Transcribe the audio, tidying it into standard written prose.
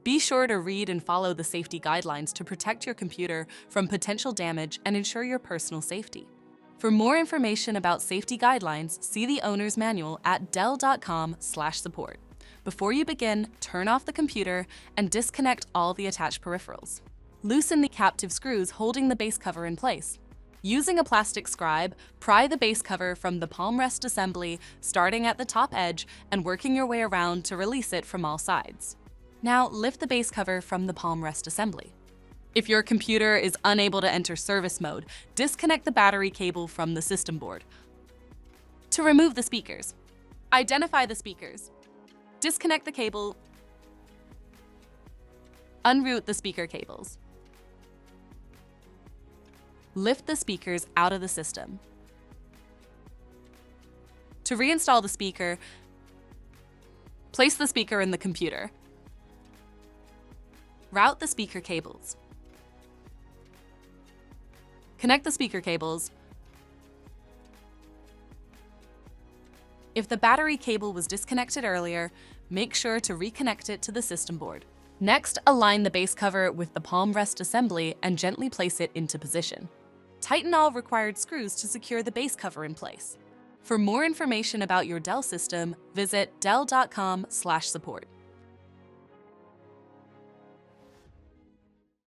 Be sure to read and follow the safety guidelines to protect your computer from potential damage and ensure your personal safety. For more information about safety guidelines, see the owner's manual at dell.com/support. Before you begin, turn off the computer and disconnect all the attached peripherals. Loosen the captive screws holding the base cover in place. Using a plastic scribe, pry the base cover from the palm rest assembly, starting at the top edge and working your way around to release it from all sides. Now lift the base cover from the palm rest assembly. If your computer is unable to enter service mode, disconnect the battery cable from the system board. To remove the speakers, identify the speakers. Disconnect the cable. Unroute the speaker cables. Lift the speakers out of the system. To reinstall the speaker, place the speaker in the computer. Route the speaker cables. Connect the speaker cables. If the battery cable was disconnected earlier, make sure to reconnect it to the system board. Next, align the base cover with the palm rest assembly and gently place it into position. Tighten all required screws to secure the base cover in place. For more information about your Dell system, visit dell.com/support.